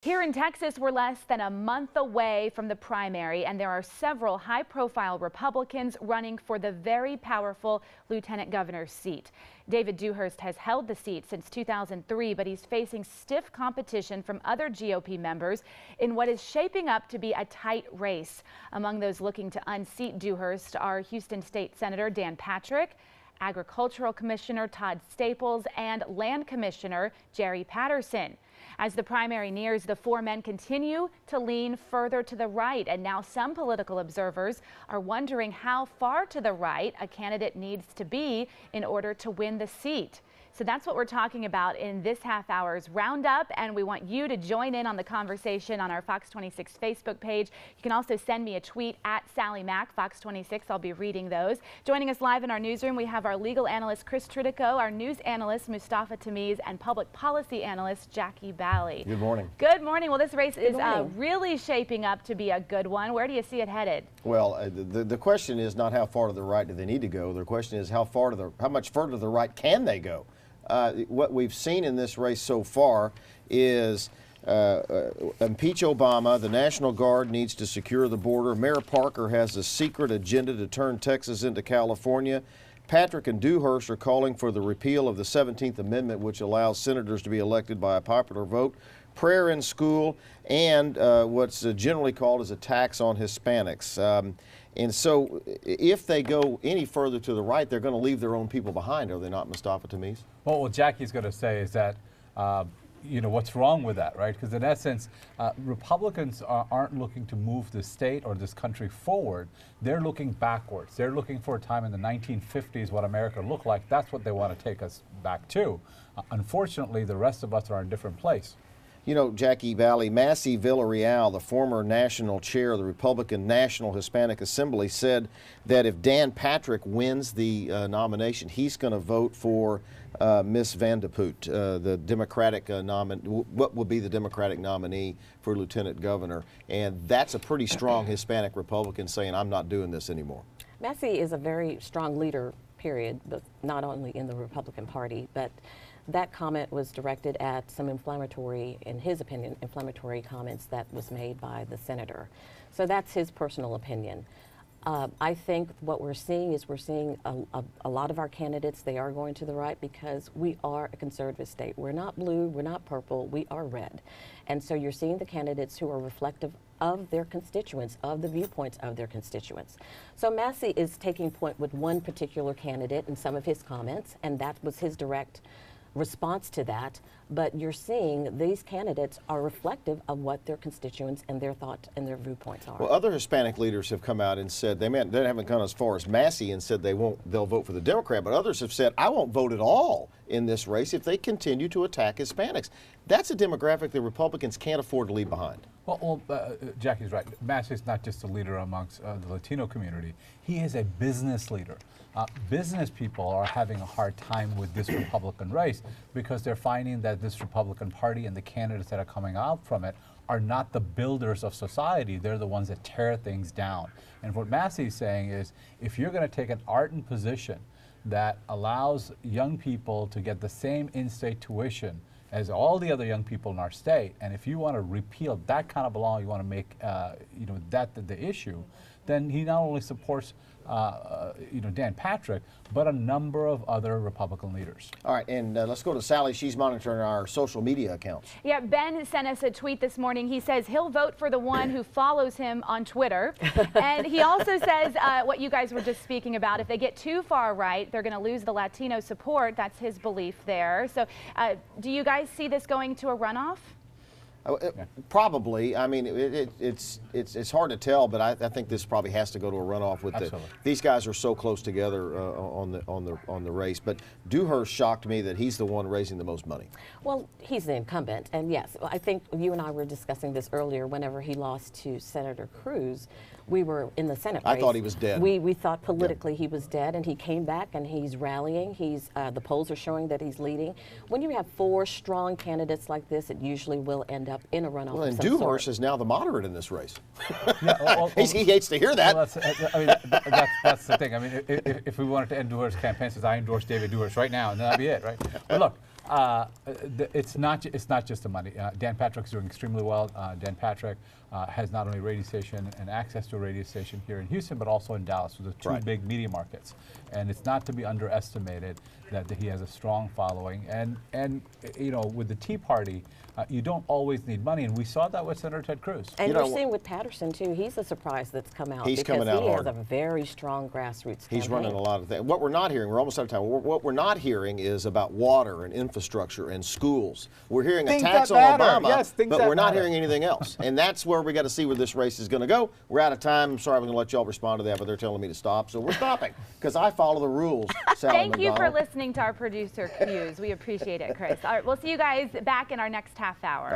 Here in Texas, we're less than a month away from the primary, and there are several high-profile Republicans running for the very powerful lieutenant governor's seat. David Dewhurst has held the seat since 2003, but he's facing stiff competition from other GOP members in what is shaping up to be a tight race. Among those looking to unseat Dewhurst are Houston State Senator Dan Patrick, Agricultural Commissioner Todd Staples, and Land Commissioner Jerry Patterson. As the primary nears, the four men continue to lean further to the right, and now some political observers are wondering how far to the right a candidate needs to be in order to win the seat. So that's what we're talking about in this half hour's roundup, and we want you to join in on the conversation on our Fox 26 Facebook page. You can also send me a tweet at Sally Mack, Fox 26. I'll be reading those. Joining us live in our newsroom, we have our legal analyst Chris Tridico, our news analyst Mustafa Tamiz, and public policy analyst Jackie Bally. Good morning. Good morning. Well, this race is really shaping up to be a good one. Where do you see it headed? Well, the question is not how far to the right do they need to go. The question is how much further to the right can they go? What we've seen in this race so far is impeach Obama, the National Guard needs to secure the border, Mayor Parker has a secret agenda to turn Texas into California, Patrick and Dewhurst are calling for the repeal of the 17th Amendment, which allows senators to be elected by a popular vote, prayer in school, and what's generally called as a tax on Hispanics. And so if they go any further to the right, they're going to leave their own people behind, are they not, Mustafa Tamiz? Well, what Jackie's going to say is that, what's wrong with that, right? Because in essence, Republicans aren't looking to move the state or this country forward. They're looking backwards. They're looking for a time in the 1950s, what America looked like. That's what they want to take us back to. Unfortunately, the rest of us are in a different place. You know, Jackie Bally, Massey Villarreal, the former national chair of the Republican National Hispanic Assembly, said that if Dan Patrick wins the nomination, he's going to vote for Miss Van de Putte, the Democratic what would be the Democratic nominee for lieutenant governor. And that's a pretty strong Hispanic Republican saying, I'm not doing this anymore. Massey is a very strong leader, period, but not only in the Republican Party, but that comment was directed at some inflammatory, in his opinion, inflammatory comments that was made by the senator. So that's his personal opinion. I think what we're seeing is a lot of our candidates, they are going to the right because we are a conservative state. We're not blue, we're not purple, we are red. And so you're seeing the candidates who are reflective of their constituents, of the viewpoints of their constituents. So Massey is taking point with one particular candidate in some of his comments, and that was his direct response to that, but you're seeing these candidates are reflective of what their constituents and their thoughts and their viewpoints are. Well, other Hispanic leaders have come out and said they haven't gone as far as Massey and said they'll vote for the Democrat, but others have said I won't vote at all in this race if they continue to attack Hispanics. That's a demographic that Republicans can't afford to leave behind. Well, Jackie's right. Massey's not just a leader amongst the Latino community. He is a business leader. Business people are having a hard time with this Republican race because they're finding that this Republican Party and the candidates that are coming out from it are not the builders of society. They're the ones that tear things down. And what Massey's saying is, if you're going to take an ardent position that allows young people to get the same in-state tuition as all the other young people in our state, and if you want to repeal that kind of law, you want to make that the issue, then he not only supports Dan Patrick, but a number of other Republican leaders. All right, and let's go to Sally. She's monitoring our social media accounts. Yeah, Ben sent us a tweet this morning. He says he'll vote for the one who follows him on Twitter. And he also says what you guys were just speaking about. If they get too far right, they're going to lose the Latino support. That's his belief there. So do you guys see this going to a runoff? Probably. I mean, it's hard to tell, but I think this probably has to go to a runoff. These guys are so close together on the race. But Dewhurst shocked me that he's the one raising the most money. Well, he's the incumbent, and yes, I think you and I were discussing this earlier. Whenever he lost to Senator Cruz, we were in the Senate race. I thought he was dead. We thought politically he was dead, and he came back and he's rallying. The polls are showing that he's leading. When you have four strong candidates like this, it usually will end up in a runoff. Well, and of some Dewhurst sort. is now the moderate in that race. Yeah, he hates to hear that. Well, that's the thing. I mean, if we wanted to end Dewhurst's campaign, says I endorse David Dewhurst right now, and that'd be it, right? But look, It's not just the money. Dan Patrick's doing extremely well. Dan Patrick has not only a radio station and access to a radio station here in Houston, but also in Dallas, with the two Right. big media markets. And it's not to be underestimated that he has a strong following. And you know, with the Tea Party, you don't always need money, and we saw that with Senator Ted Cruz. And You we're know, seeing with Patterson too. He's a surprise that's come out. He's because coming out he hard. has a very strong grassroots He's campaign. running a lot of things. What we're not hearing, we're almost out of time. What we're not hearing is about water and infrastructure and schools. We're hearing Things attacks that on matter. Obama, Yes, things but that we're not matter. hearing anything else. And that's where we got to see where this race is going to go. We're out of time. I'm sorry I'm going to let y'all respond to that, but they're telling me to stop, so we're stopping because I follow the rules. Sally Thank you for McDonald. listening to our producer cues. We appreciate it, Chris. All right, we'll see you guys back in our next half hour.